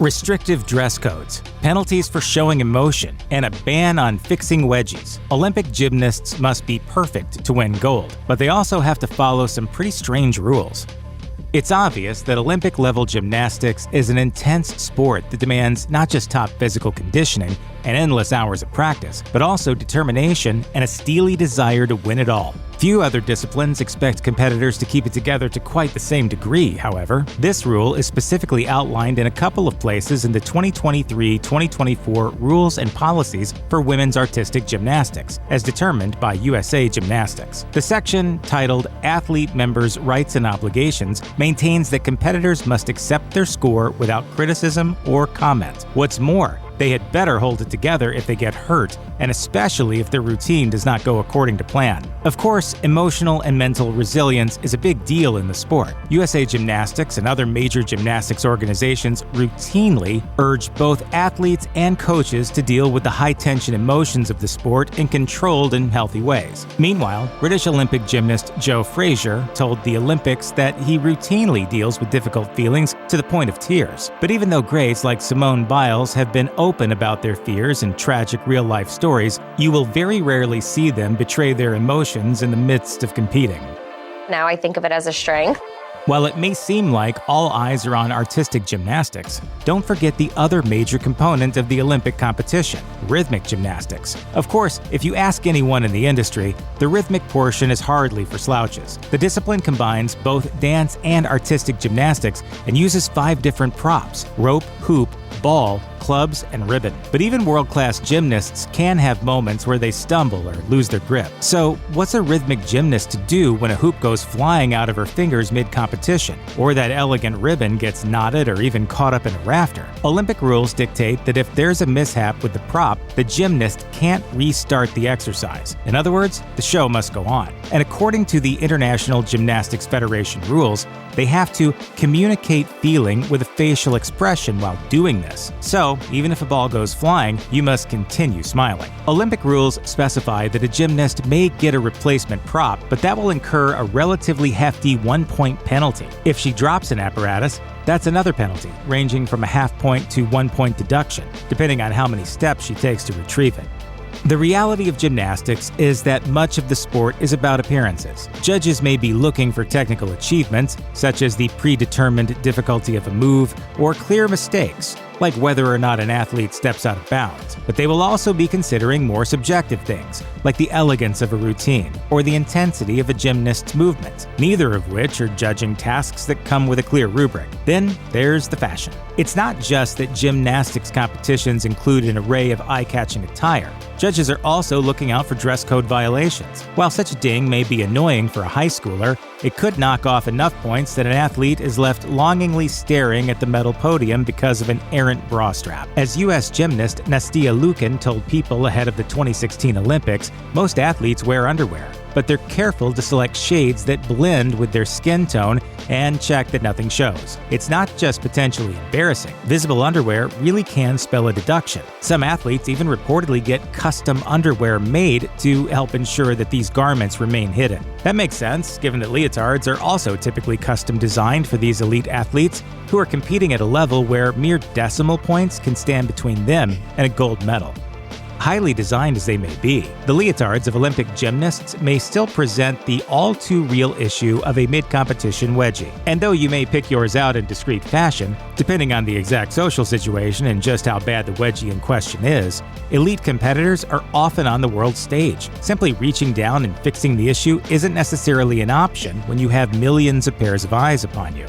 Restrictive dress codes, penalties for showing emotion, and a ban on fixing wedgies. Olympic gymnasts must be perfect to win gold, but they also have to follow some pretty strange rules. It's obvious that Olympic-level gymnastics is an intense sport that demands not just top physical conditioning and endless hours of practice, but also determination and a steely desire to win it all. Few other disciplines expect competitors to keep it together to quite the same degree, however. This rule is specifically outlined in a couple of places in the 2023-2024 Rules and Policies for Women's Artistic Gymnastics, as determined by USA Gymnastics. The section, titled Athlete Members' Rights and Obligations, maintains that competitors must accept their score without criticism or comment. What's more, they had better hold it together if they get hurt, and especially if their routine does not go according to plan. Of course, emotional and mental resilience is a big deal in the sport. USA Gymnastics and other major gymnastics organizations routinely urge both athletes and coaches to deal with the high-tension emotions of the sport in controlled and healthy ways. Meanwhile, British Olympic gymnast Joe Frazier told the Olympics that he routinely deals with difficult feelings to the point of tears. But even though greats like Simone Biles have been open about their fears and tragic real-life stories, you will very rarely see them betray their emotions in the midst of competing. Now I think of it as a strength. While it may seem like all eyes are on artistic gymnastics, don't forget the other major component of the Olympic competition, rhythmic gymnastics. Of course, if you ask anyone in the industry, the rhythmic portion is hardly for slouches. The discipline combines both dance and artistic gymnastics and uses 5 different props: rope, hoop, ball, clubs, and ribbon. But even world-class gymnasts can have moments where they stumble or lose their grip. So, what's a rhythmic gymnast to do when a hoop goes flying out of her fingers mid-competition, or that elegant ribbon gets knotted or even caught up in a rafter? Olympic rules dictate that if there's a mishap with the prop, the gymnast can't restart the exercise. In other words, the show must go on. And according to the International Gymnastics Federation rules, they have to communicate feeling with a facial expression while doing this. So, even if a ball goes flying, you must continue smiling. Olympic rules specify that a gymnast may get a replacement prop, but that will incur a relatively hefty 1-point penalty. If she drops an apparatus, that's another penalty, ranging from a half-point to 1-point deduction, depending on how many steps she takes to retrieve it. The reality of gymnastics is that much of the sport is about appearances. Judges may be looking for technical achievements, such as the predetermined difficulty of a move, or clear mistakes, like whether or not an athlete steps out of bounds. But they will also be considering more subjective things, like the elegance of a routine, or the intensity of a gymnast's movements, neither of which are judging tasks that come with a clear rubric. Then there's the fashion. It's not just that gymnastics competitions include an array of eye-catching attire. Judges are also looking out for dress code violations. While such a ding may be annoying for a high schooler, it could knock off enough points that an athlete is left longingly staring at the medal podium because of an errant bra strap. As U.S. gymnast Nastia Lukin told People ahead of the 2016 Olympics, most athletes wear underwear, but they're careful to select shades that blend with their skin tone and check that nothing shows. It's not just potentially embarrassing. Visible underwear really can spell a deduction. Some athletes even reportedly get custom underwear made to help ensure that these garments remain hidden. That makes sense, given that leotards are also typically custom designed for these elite athletes who are competing at a level where mere decimal points can stand between them and a gold medal. Highly designed as they may be, the leotards of Olympic gymnasts may still present the all-too-real issue of a mid-competition wedgie. And though you may pick yours out in discreet fashion, depending on the exact social situation and just how bad the wedgie in question is, elite competitors are often on the world stage. Simply reaching down and fixing the issue isn't necessarily an option when you have millions of pairs of eyes upon you.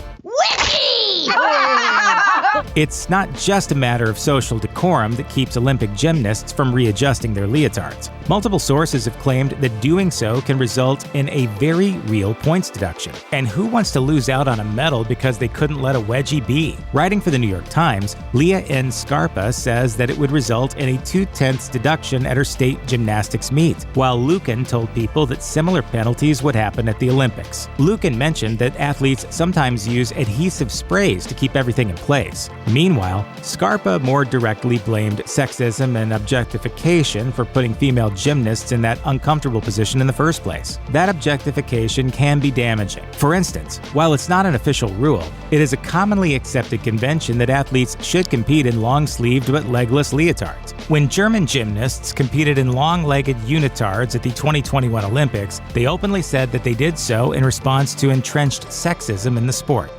It's not just a matter of social decorum that keeps Olympic gymnasts from readjusting their leotards. Multiple sources have claimed that doing so can result in a very real points deduction. And who wants to lose out on a medal because they couldn't let a wedgie be? Writing for the New York Times, Leah N. Scarpa says that it would result in a 2/10 deduction at her state gymnastics meet, while Lukin told People that similar penalties would happen at the Olympics. Lukin mentioned that athletes sometimes use adhesive sprays to keep everything in place. Meanwhile, Scarpa more directly blamed sexism and objectification for putting female gymnasts in that uncomfortable position in the first place. That objectification can be damaging. For instance, while it's not an official rule, it is a commonly accepted convention that athletes should compete in long-sleeved but legless leotards. When German gymnasts competed in long-legged unitards at the 2021 Olympics, they openly said that they did so in response to entrenched sexism in the sport.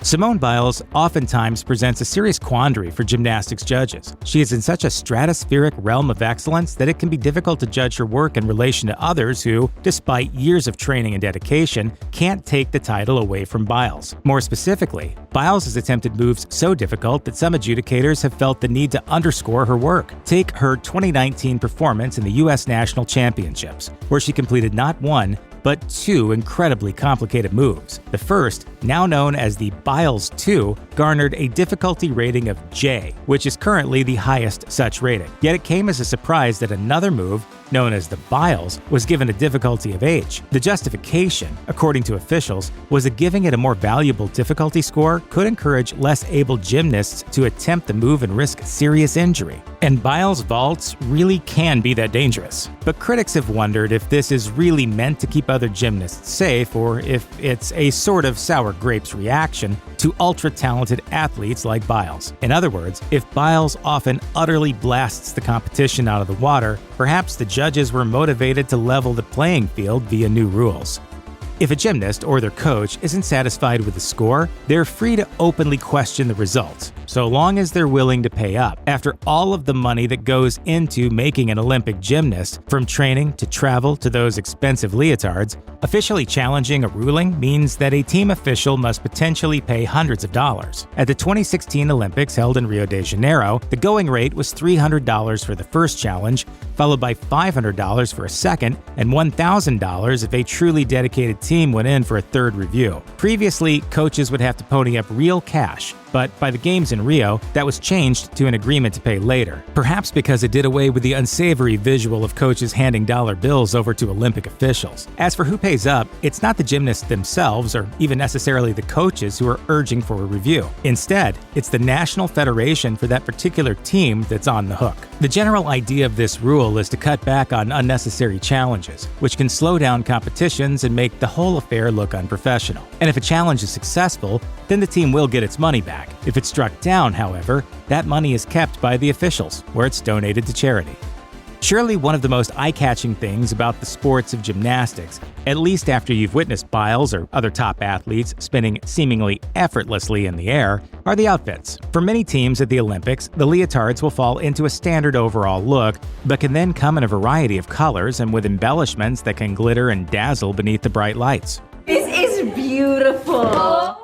Simone Biles oftentimes presents a serious quandary for gymnastics judges. She is in such a stratospheric realm of excellence that it can be difficult to judge her work in relation to others who, despite years of training and dedication, can't take the title away from Biles. More specifically, Biles has attempted moves so difficult that some adjudicators have felt the need to underscore her work. Take her 2019 performance in the U.S. National Championships, where she completed not one, but two incredibly complicated moves. The first, now known as the Biles 2, garnered a difficulty rating of J, which is currently the highest such rating. Yet it came as a surprise that another move, known as the Biles, was given a difficulty of H. The justification, according to officials, was that giving it a more valuable difficulty score could encourage less able gymnasts to attempt the move and risk serious injury. And Biles vaults really can be that dangerous. But critics have wondered if this is really meant to keep other gymnasts safe, or if it's a sort of sour grapes reaction to ultra-talented athletes like Biles. In other words, if Biles often utterly blasts the competition out of the water, perhaps the judges were motivated to level the playing field via new rules. If a gymnast or their coach isn't satisfied with the score, they're free to openly question the results, so long as they're willing to pay up. After all of the money that goes into making an Olympic gymnast, from training to travel to those expensive leotards, officially challenging a ruling means that a team official must potentially pay hundreds of dollars. At the 2016 Olympics held in Rio de Janeiro, the going rate was $300 for the first challenge, followed by $500 for a second, and $1,000 if a truly dedicated team went in for a third review. Previously, coaches would have to pony up real cash, but by the Games in Rio, that was changed to an agreement to pay later, perhaps because it did away with the unsavory visual of coaches handing dollar bills over to Olympic officials. As for who pays up, it's not the gymnasts themselves or even necessarily the coaches who are urging for a review. Instead, it's the national federation for that particular team that's on the hook. The general idea of this rule is to cut back on unnecessary challenges, which can slow down competitions and make the whole affair look unprofessional. And if a challenge is successful, then the team will get its money back. If it's struck down, however, that money is kept by the officials, where it's donated to charity. Surely one of the most eye-catching things about the sports of gymnastics, at least after you've witnessed Biles or other top athletes spinning seemingly effortlessly in the air, are the outfits. For many teams at the Olympics, the leotards will fall into a standard overall look, but can then come in a variety of colors and with embellishments that can glitter and dazzle beneath the bright lights. This is beautiful!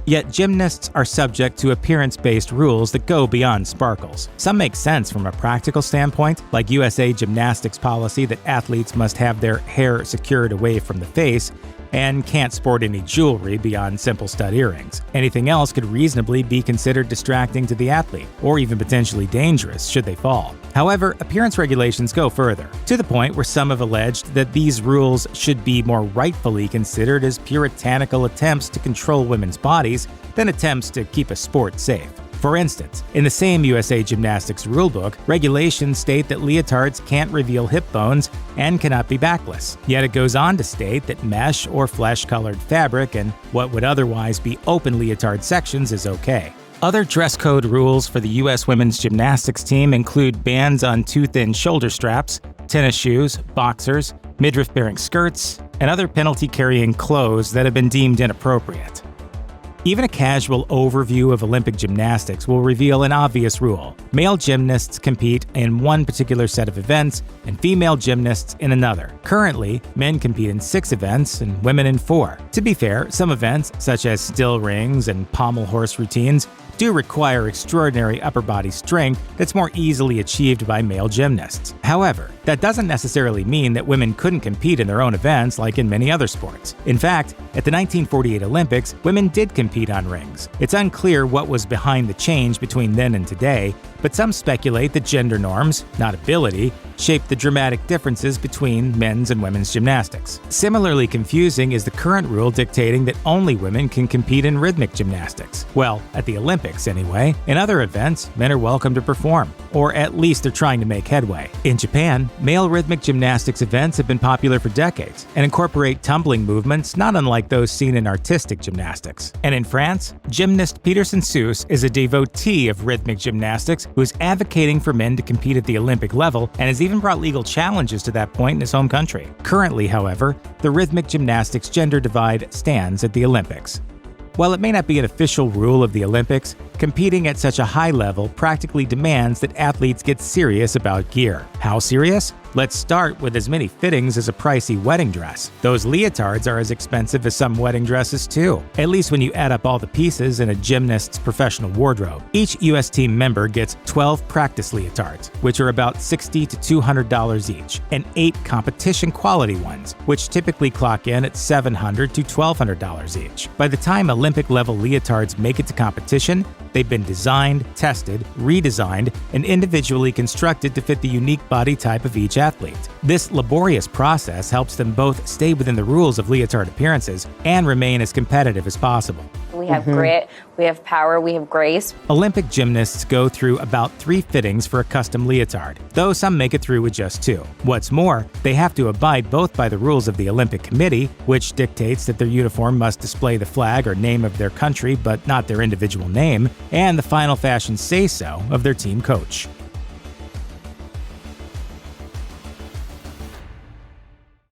Yet gymnasts are subject to appearance-based rules that go beyond sparkles. Some make sense from a practical standpoint, like USA Gymnastics policy that athletes must have their hair secured away from the face and can't sport any jewelry beyond simple stud earrings. Anything else could reasonably be considered distracting to the athlete, or even potentially dangerous should they fall. However, appearance regulations go further, to the point where some have alleged that these rules should be more rightfully considered as puritanical attempts to control women's bodies than attempts to keep a sport safe. For instance, in the same USA Gymnastics rulebook, regulations state that leotards can't reveal hip bones and cannot be backless. Yet it goes on to state that mesh or flesh-colored fabric and what would otherwise be open leotard sections is okay. Other dress code rules for the U.S. women's gymnastics team include bans on too-thin shoulder straps, tennis shoes, boxers, midriff-bearing skirts, and other penalty-carrying clothes that have been deemed inappropriate. Even a casual overview of Olympic gymnastics will reveal an obvious rule. Male gymnasts compete in one particular set of events and female gymnasts in another. Currently, men compete in 6 events and women in 4. To be fair, some events, such as still rings and pommel horse routines, do require extraordinary upper body strength that's more easily achieved by male gymnasts. However, that doesn't necessarily mean that women couldn't compete in their own events like in many other sports. In fact, at the 1948 Olympics, women did compete on rings. It's unclear what was behind the change between then and today, but some speculate that gender norms, not ability, shaped the dramatic differences between men's and women's gymnastics. Similarly confusing is the current rule dictating that only women can compete in rhythmic gymnastics. Well, at the Olympics anyway. In other events, men are welcome to perform, or at least they're trying to make headway. In Japan, male rhythmic gymnastics events have been popular for decades and incorporate tumbling movements not unlike those seen in artistic gymnastics. And in France, gymnast Peterson Seuss is a devotee of rhythmic gymnastics who is advocating for men to compete at the Olympic level and has even brought legal challenges to that point in his home country. Currently, however, the rhythmic gymnastics gender divide stands at the Olympics. While it may not be an official rule of the Olympics, competing at such a high level practically demands that athletes get serious about gear. How serious? Let's start with as many fittings as a pricey wedding dress. Those leotards are as expensive as some wedding dresses too, at least when you add up all the pieces in a gymnast's professional wardrobe. Each US team member gets 12 practice leotards, which are about $60 to $200 each, and 8 competition quality ones, which typically clock in at $700 to $1,200 each. By the time Olympic-level leotards make it to competition, they've been designed, tested, redesigned, and individually constructed to fit the unique body type of each athlete. This laborious process helps them both stay within the rules of leotard appearances and remain as competitive as possible. We have grit, we have power, we have grace. Olympic gymnasts go through about 3 fittings for a custom leotard, though some make it through with just 2. What's more, they have to abide both by the rules of the Olympic Committee, which dictates that their uniform must display the flag or name of their country but not their individual name, and the final fashion say-so of their team coach.